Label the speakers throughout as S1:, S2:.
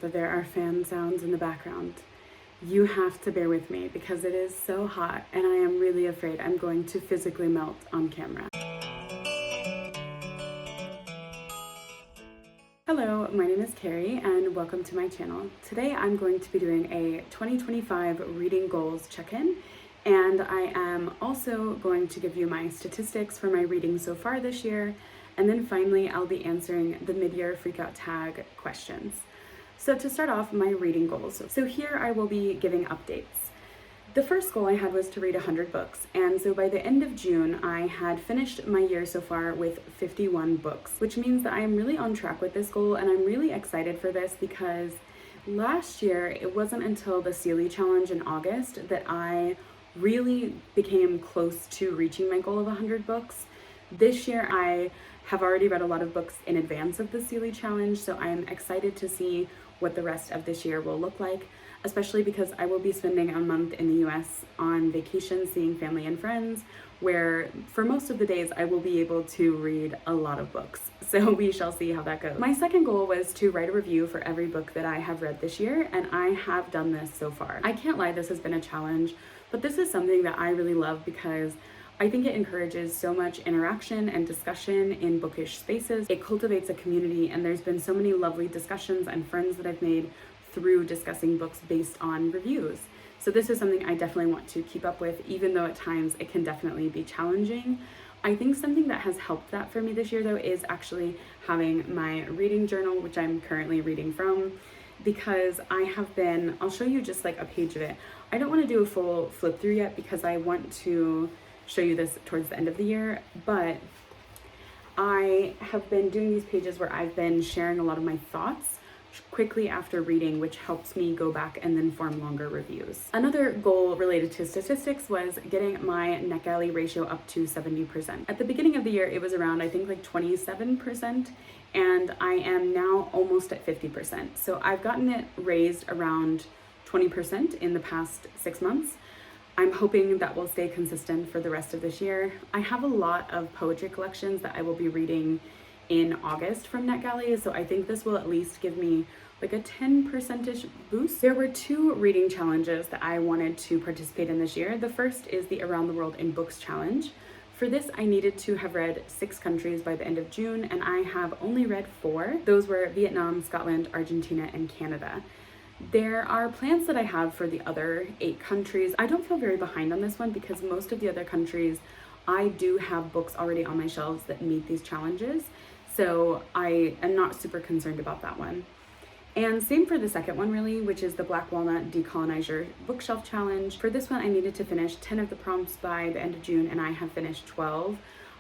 S1: that there are fan sounds in the background. You have to bear with me because it is so hot and I am really afraid I'm going to physically melt on camera. Hello, my name is Carrie and welcome to my channel. Today I'm going to be doing a 2025 reading goals check-in, and I am also going to give you my statistics for my reading so far this year, and then finally I'll be answering the Mid-Year Freakout Tag questions. So to start off, my reading goals. So here I will be giving updates. The first goal I had was to read 100 books, and so by the end of June, I had finished my year so far with 51 books, which means that I am really on track with this goal, and I'm really excited for this because last year, it wasn't until the Sealy Challenge in August that I really became close to reaching my goal of 100 books. This year, I have already read a lot of books in advance of the Sealy Challenge, so I am excited to see what the rest of this year will look like, especially because I will be spending a month in the US on vacation, seeing family and friends, where for most of the days I will be able to read a lot of books. So we shall see how that goes. My second goal was to write a review for every book that I have read this year, and I have done this so far. I can't lie, this has been a challenge, but this is something that I really love because I think it encourages so much interaction and discussion in bookish spaces. It cultivates a community, and there's been so many lovely discussions and friends that I've made through discussing books based on reviews. So this is something I definitely want to keep up with, even though at times it can definitely be challenging. I think something that has helped that for me this year though is actually having my reading journal, which I'm currently reading from, because I have been, I'll show you just like a page of it. I don't want to do a full flip through yet because I want to show you this towards the end of the year, but I have been doing these pages where I've been sharing a lot of my thoughts quickly after reading, which helps me go back and then form longer reviews. Another goal related to statistics was getting my NetGalley ratio up to 70%. At the beginning of the year, it was around, I think, like 27%, and I am now almost at 50%. So I've gotten it raised around 20% in the past 6 months. I'm hoping that will stay consistent for the rest of this year. I have a lot of poetry collections that I will be reading in August from NetGalley, so I think this will at least give me like a 10% boost. There were 2 reading challenges that I wanted to participate in this year. The first is the Around the World in Books challenge. For this, I needed to have read 6 countries by the end of June, and I have only read 4. Those were Vietnam, Scotland, Argentina, and Canada. There are plans that I have for the other 8 countries. I don't feel very behind on this one because most of the other countries, I do have books already on my shelves that meet these challenges. So I am not super concerned about that one. And same for the second one really, which is the Black Walnut Decolonize Your Bookshelf Challenge. For this one, I needed to finish 10 of the prompts by the end of June, and I have finished 12.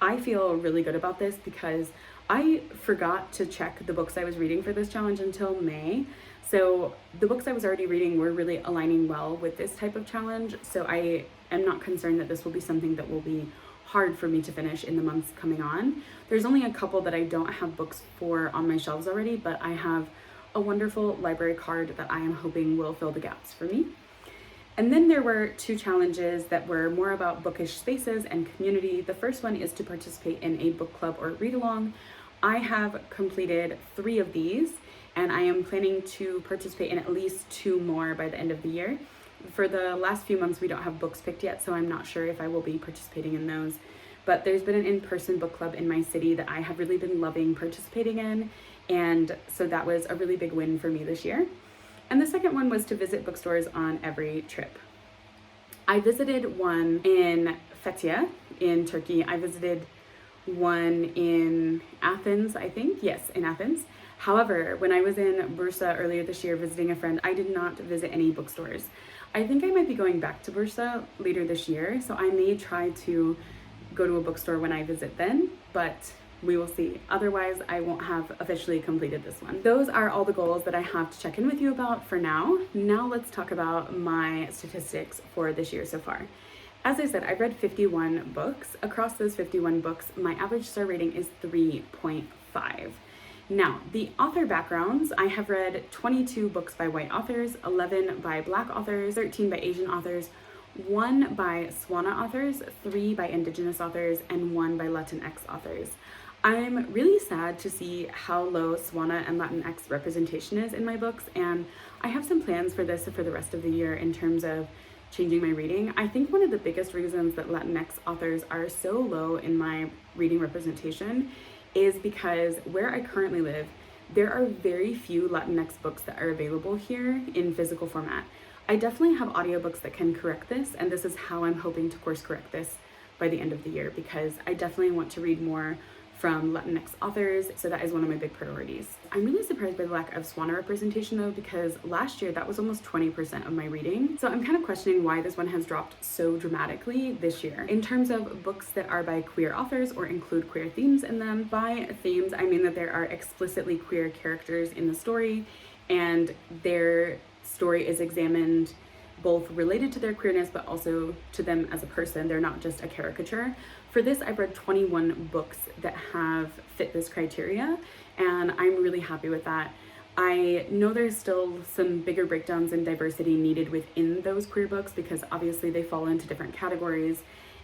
S1: I feel really good about this because I forgot to check the books I was reading for this challenge until May. So the books I was already reading were really aligning well with this type of challenge. So I am not concerned that this will be something that will be hard for me to finish in the months coming on. There's only a couple that I don't have books for on my shelves already, but I have a wonderful library card that I am hoping will fill the gaps for me. And then there were 2 challenges that were more about bookish spaces and community. The first one is to participate in a book club or read along. I have completed 3 of these, and I am planning to participate in at least 2 more by the end of the year. For the last few months, we don't have books picked yet, so I'm not sure if I will be participating in those. But there's been an in-person book club in my city that I have really been loving participating in, and so that was a really big win for me this year. And the second one was to visit bookstores on every trip. I visited one in Fethiye in Turkey. I visited one in Athens, I think. Yes, in Athens. However, when I was in Bursa earlier this year visiting a friend, I did not visit any bookstores. I think I might be going back to Bursa later this year, so I may try to go to a bookstore when I visit then, but we will see. Otherwise, I won't have officially completed this one. Those are all the goals that I have to check in with you about for now. Now let's talk about my statistics for this year so far. As I said, I've read 51 books. Across those 51 books, my average star rating is 3.5. Now, the author backgrounds, I have read 22 books by white authors, 11 by Black authors, 13 by Asian authors, 1 by Swana authors, 3 by Indigenous authors, and 1 by Latinx authors. I'm really sad to see how low Swana and Latinx representation is in my books, and I have some plans for this for the rest of the year in terms of changing my reading. I think one of the biggest reasons that Latinx authors are so low in my reading representation is because where I currently live, there are very few Latinx books that are available here in physical format. I definitely have audiobooks that can correct this, and this is how I'm hoping to course correct this by the end of the year, because I definitely want to read more from Latinx authors, so that is one of my big priorities. I'm really surprised by the lack of Swana representation though, because last year that was almost 20% of my reading. So I'm kind of questioning why this one has dropped so dramatically this year. In terms of books that are by queer authors or include queer themes in them, by themes I mean that there are explicitly queer characters in the story and their story is examined both related to their queerness but also to them as a person. They're not just a caricature. For this, I've read 21 books that have fit this criteria, and I'm really happy with that. I know there's still some bigger breakdowns in diversity needed within those queer books because obviously they fall into different categories,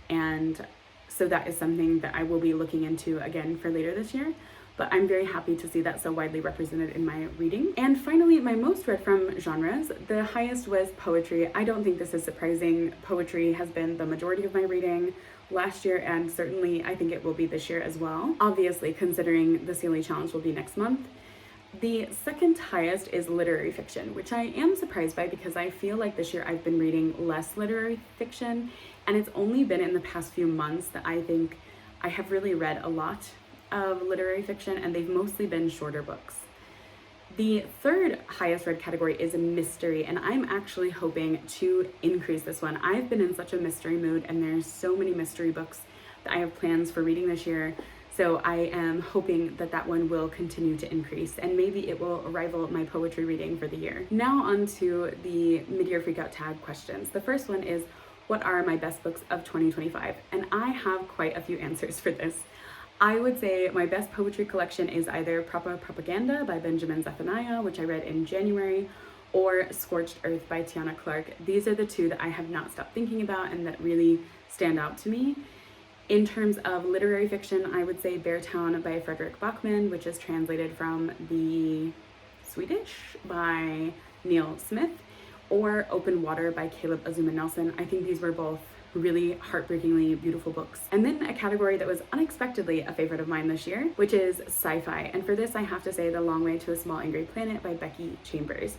S1: and so that is something that I will be looking into again for later this year. But I'm very happy to see that so widely represented in my reading. And finally, my most read from genres, the highest was poetry. I don't think this is surprising. Poetry has been the majority of my reading last year, and certainly I think it will be this year as well. Obviously, considering the CLE challenge will be next month. The second highest is literary fiction, which I am surprised by because I feel like this year I've been reading less literary fiction, and it's only been in the past few months that I think I have really read a lot of literary fiction, and they've mostly been shorter books. The third highest read category is a mystery, and I'm actually hoping to increase this one. I've been in such a mystery mood, and there's so many mystery books that I have plans for reading this year. So I am hoping that that one will continue to increase, and maybe it will rival my poetry reading for the year. Now on to the Mid-Year Freakout Tag questions. The first one is, what are my best books of 2025? And I have quite a few answers for this. I would say my best poetry collection is either Propa Propaganda by Benjamin Zephaniah, which I read in January, or Scorched Earth by Tiana Clark. These are the two that I have not stopped thinking about and that really stand out to me. In terms of literary fiction, I would say Beartown by Fredrik Backman, which is translated from the Swedish by Neil Smith, or Open Water by Caleb Azumah Nelson. I think these were both really heartbreakingly beautiful books. And then a category that was unexpectedly a favorite of mine this year, which is sci-fi. And for this, I have to say The Long Way to a Small Angry Planet by Becky Chambers.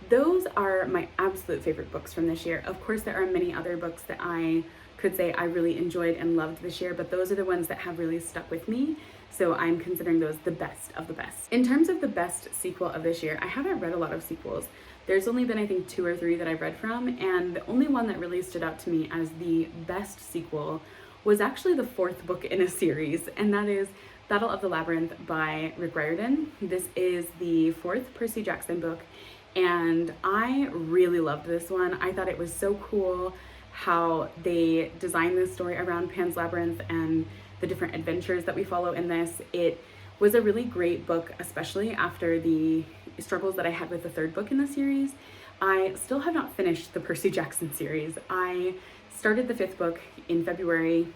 S1: Those are my absolute favorite books from this year. Of course, there are many other books that I could say I really enjoyed and loved this year, but those are the ones that have really stuck with me. So I'm considering those the best of the best. In terms of the best sequel of this year, I haven't read a lot of sequels. There's only been, I think, 2 or 3 that I've read from, and the only one that really stood out to me as the best sequel was actually the 4th book in a series, and that is Battle of the Labyrinth by Riordan. This is the 4th Percy Jackson book, and I really loved this one. I thought it was so cool how they designed this story around Pan's Labyrinth and the different adventures that we follow in this. It was a really great book, especially after the struggles that I had with the 3rd book in the series. I still have not finished the Percy Jackson series. I started the 5th book in February.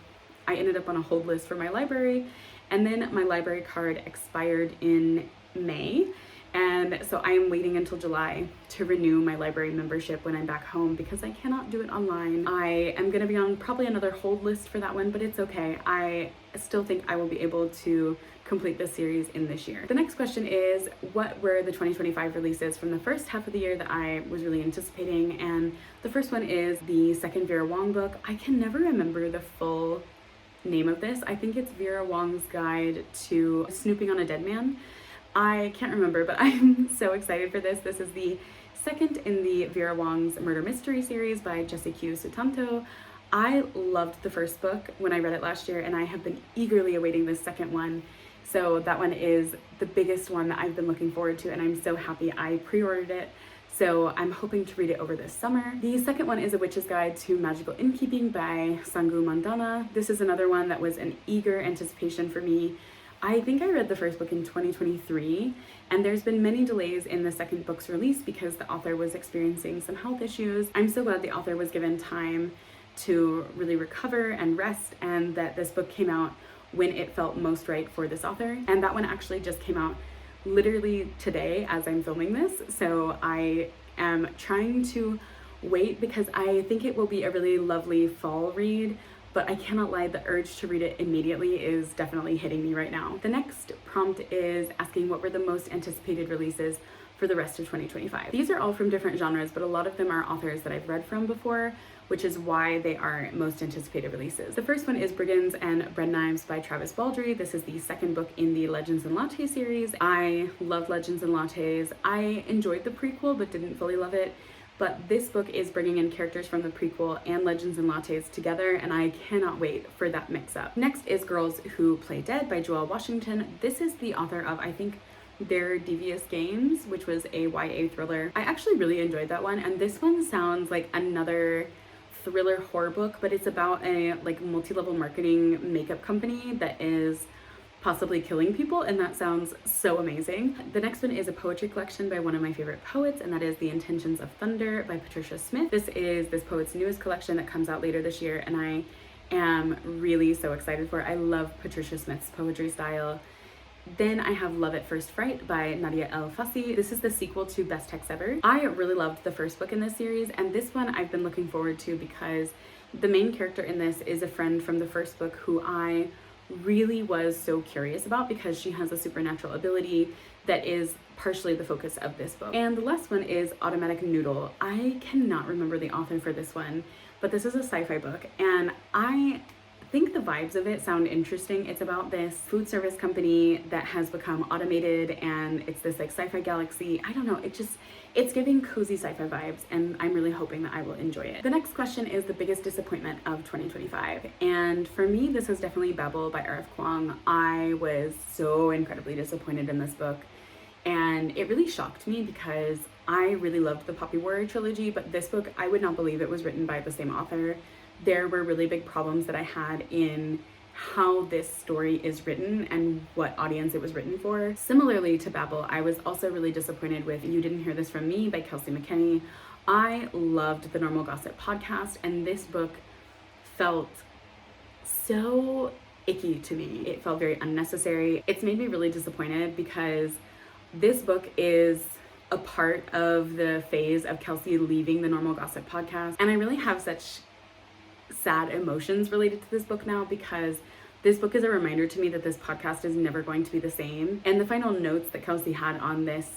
S1: I ended up on a hold list for my library, and then my library card expired in May. And so I am waiting until July to renew my library membership when I'm back home because I cannot do it online. I am going to be on probably another hold list for that one, but it's okay. I still think I will be able to complete this series in this year. The next question is, what were the 2025 releases from the first half of the year that I was really anticipating? And the first one is the second Vera Wong book. I can never remember the full name of this. I think it's Vera Wong's Guide to Snooping on a Dead Man. I can't remember, but I'm so excited for this. This is the second in the Vera Wong's murder mystery series by Jesse Q. Sutanto. I loved the first book when I read it last year, and I have been eagerly awaiting this second one. So that one is the biggest one that I've been looking forward to, and I'm so happy I pre-ordered it. So I'm hoping to read it over this summer. The second one is A Witch's Guide to Magical Innkeeping by Sangu Mandanna. This is another one that was an eager anticipation for me. I think I read the first book in 2023, and there's been many delays in the second book's release because the author was experiencing some health issues. I'm so glad the author was given time to really recover and rest, and that this book came out when it felt most right for this author. And that one actually just came out literally today as I'm filming this. So I am trying to wait because I think it will be a really lovely fall read, but I cannot lie, the urge to read it immediately is definitely hitting me right now. The next prompt is asking what were the most anticipated releases for the rest of 2025. These are all from different genres, but a lot of them are authors that I've read from before, which is why they are most anticipated releases. The first one is Brigands and Breadknives by Travis Baldree. This is the second book in the Legends and Latte series. I love Legends and Lattes. I enjoyed the prequel, but didn't fully love it. But this book is bringing in characters from the prequel and Legends and Lattes together, and I cannot wait for that mix-up. Next is Girls Who Play Dead by Joelle Washington. This is the author of, I think, Their Devious Games, which was a YA thriller. I actually really enjoyed that one, and this one sounds like another thriller horror book, but it's about a multi-level marketing makeup company that is possibly killing people, and that sounds so amazing. The next one is a poetry collection by one of my favorite poets, and that is The Intentions of Thunder by Patricia Smith. This is this poet's newest collection that comes out later this year, and I am really so excited for it. I love Patricia Smith's poetry style. Then I have Love at First Fright by Nadia El-Fassi. This is the sequel to Best Text Ever. I really loved the first book in this series, and this one I've been looking forward to because the main character in this is a friend from the first book who I really was so curious about because she has a supernatural ability that is partially the focus of this book. And the last one is Automatic Noodle. I cannot remember the author for this one, but this is a sci-fi book, and I think the vibes of it sound interesting. It's about this food service company that has become automated, and it's this sci-fi galaxy. I don't know, it's giving cozy sci-fi vibes, and I'm really hoping that I will enjoy it. The next question is the biggest disappointment of 2025, and for me this is definitely Babel by R.F. Kuang. I was so incredibly disappointed in this book, and it really shocked me because I really loved the Poppy Warrior trilogy, but this book, I would not believe it was written by the same author. There were really big problems that I had in how this story is written and what audience it was written for. Similarly to Babel, I was also really disappointed with You Didn't Hear This From Me by Kelsey McKinney. I loved the Normal Gossip podcast, and this book felt so icky to me. It felt very unnecessary. It's made me really disappointed because this book is a part of the phase of Kelsey leaving the Normal Gossip podcast, and I really have such sad emotions related to this book now because this book is a reminder to me that this podcast is never going to be the same. And the final notes that Kelsey had on this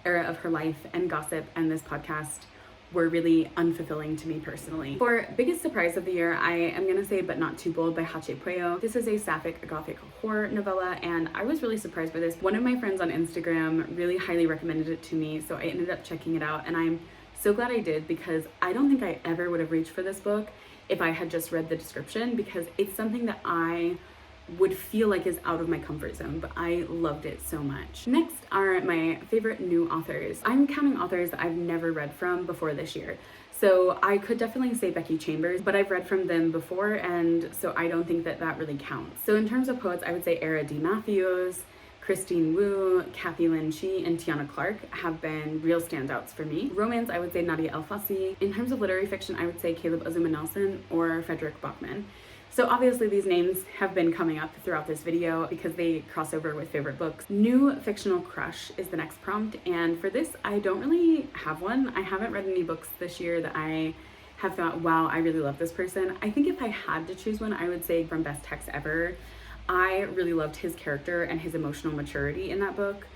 S1: era of her life and gossip and this podcast were really unfulfilling to me personally. For biggest surprise of the year, I am gonna say But Not Too Bold by Hache Puyo. This is a sapphic gothic horror novella, and I was really surprised by this. One of my friends on Instagram really highly recommended it to me, so I ended up checking it out, and I'm so glad I did because I don't think I ever would have reached for this book if I had just read the description, because it's something that I would feel like is out of my comfort zone, but I loved it so much. Next are my favorite new authors. I'm counting authors that I've never read from before this year. So I could definitely say Becky Chambers, but I've read from them before, and so I don't think that that really counts. So in terms of poets, I would say Era D. Matthews, Christine Wu, Kathy Lin Chi, and Tiana Clark have been real standouts for me. Romance, I would say Nadia El-Fassi. In terms of literary fiction, I would say Caleb Azumah Nelson or Fredrik Backman. So obviously these names have been coming up throughout this video because they cross over with favorite books. New fictional crush is the next prompt, and for this I don't really have one. I haven't read any books this year that I have thought, wow, I really love this person. I think if I had to choose one, I would say from Best Text Ever. I really loved his character and his emotional maturity in that book.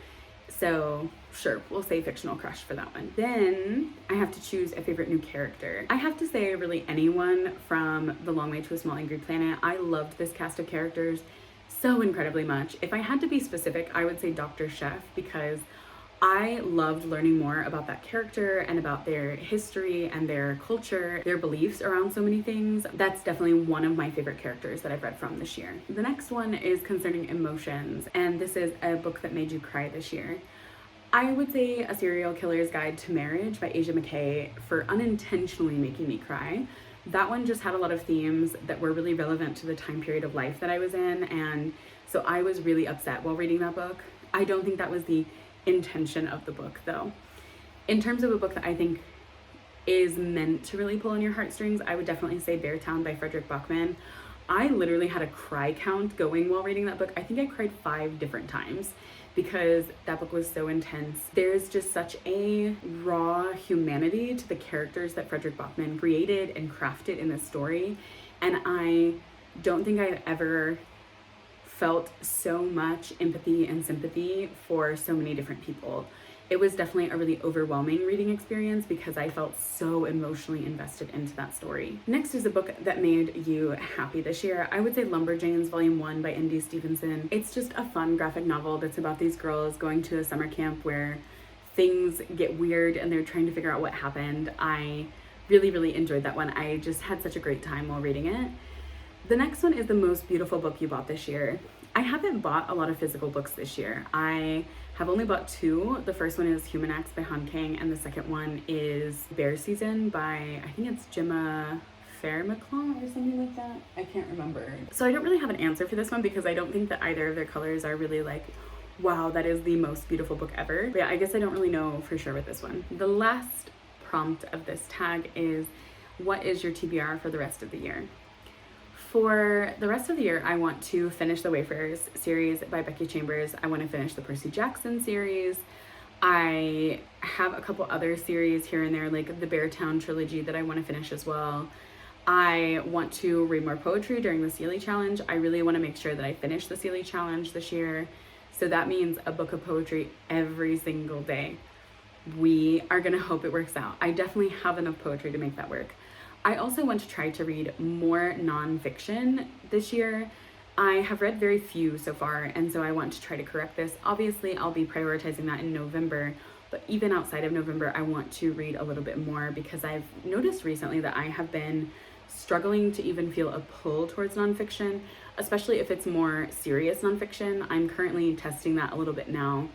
S1: So sure, we'll say fictional crush for that one. Then I have to choose a favorite new character. I have to say really anyone from The Long Way to a Small Angry Planet. I loved this cast of characters so incredibly much. If I had to be specific, I would say Dr. Chef, because I loved learning more about that character and about their history and their culture, their beliefs around so many things. That's definitely one of my favorite characters that I've read from this year. The next one is concerning emotions, and this is a book that made you cry this year. I would say A Serial Killer's Guide to Marriage by Asia McKay for unintentionally making me cry. That one just had a lot of themes that were really relevant to the time period of life that I was in, and so I was really upset while reading that book. I don't think that was the intention of the book though. In terms of a book that I think is meant to really pull on your heartstrings, I would definitely say Beartown by Fredrik Backman. I literally had a cry count going while reading that book. I think I cried 5 different times because that book was so intense. There's just such a raw humanity to the characters that Fredrik Backman created and crafted in this story. And I don't think I've ever felt so much empathy and sympathy for so many different people. It was definitely a really overwhelming reading experience because I felt so emotionally invested into that story. Next is a book that made you happy this year. I would say Lumberjanes Volume 1 by N.D. Stevenson. It's just a fun graphic novel that's about these girls going to a summer camp where things get weird and they're trying to figure out what happened. I really, really enjoyed that one. I just had such a great time while reading it. The next one is The Most Beautiful Book You Bought This Year. I haven't bought a lot of physical books this year. I have only bought 2. The first one is Human Acts by Han Kang, and the second one is Bear Season by, I think it's Gemma Fairmaclaw or something like that. I can't remember. So I don't really have an answer for this one because I don't think that either of their colors are really like, wow, that is the most beautiful book ever. But yeah, I guess I don't really know for sure with this one. The last prompt of this tag is, what is your TBR for the rest of the year? For the rest of the year, I want to finish the Wayfarers series by Becky Chambers. I want to finish the Percy Jackson series. I have a couple other series here and there, like the Beartown trilogy that I want to finish as well. I want to read more poetry during the Sealy Challenge. I really want to make sure that I finish the Sealy Challenge this year. So that means a book of poetry every single day. We are going to hope it works out. I definitely have enough poetry to make that work. I also want to try to read more nonfiction this year. I have read very few so far, and so I want to try to correct this. Obviously, I'll be prioritizing that in November, but even outside of November, I want to read a little bit more because I've noticed recently that I have been struggling to even feel a pull towards nonfiction, especially if it's more serious nonfiction. I'm currently testing that a little bit now.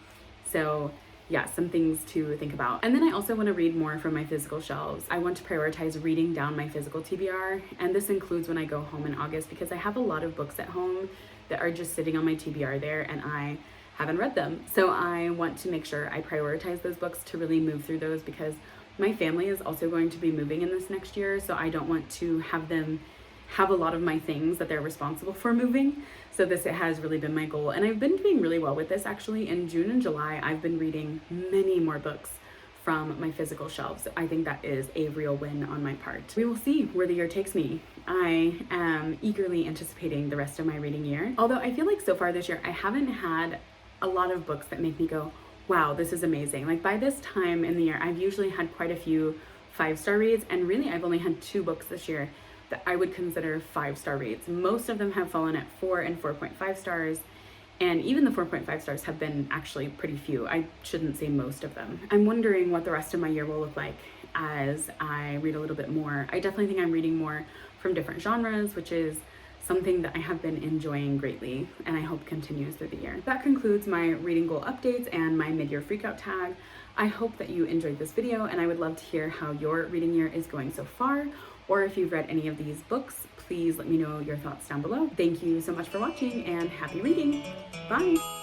S1: So yeah, some things to think about. And then I also want to read more from my physical shelves. I want to prioritize reading down my physical TBR, and this includes when I go home in August because I have a lot of books at home that are just sitting on my TBR there and I haven't read them. So I want to make sure I prioritize those books to really move through those because my family is also going to be moving in this next year, so I don't want to have them have a lot of my things that they're responsible for moving. So this has really been my goal, and I've been doing really well with this actually. In June and July, I've been reading many more books from my physical shelves. I think that is a real win on my part. We will see where the year takes me. I am eagerly anticipating the rest of my reading year. Although I feel like so far this year, I haven't had a lot of books that make me go, wow, this is amazing. Like by this time in the year, I've usually had quite a few 5-star reads, and really I've only had 2 books this year that I would consider 5-star reads. Most of them have fallen at 4 and 4.5 stars, and even the 4.5 stars have been actually pretty few. I shouldn't say most of them. I'm wondering what the rest of my year will look like as I read a little bit more. I definitely think I'm reading more from different genres, which is something that I have been enjoying greatly and I hope continues through the year. That concludes my reading goal updates and my mid-year freakout tag. I hope that you enjoyed this video, and I would love to hear how your reading year is going so far, or if you've read any of these books, please let me know your thoughts down below. Thank you so much for watching and happy reading. Bye!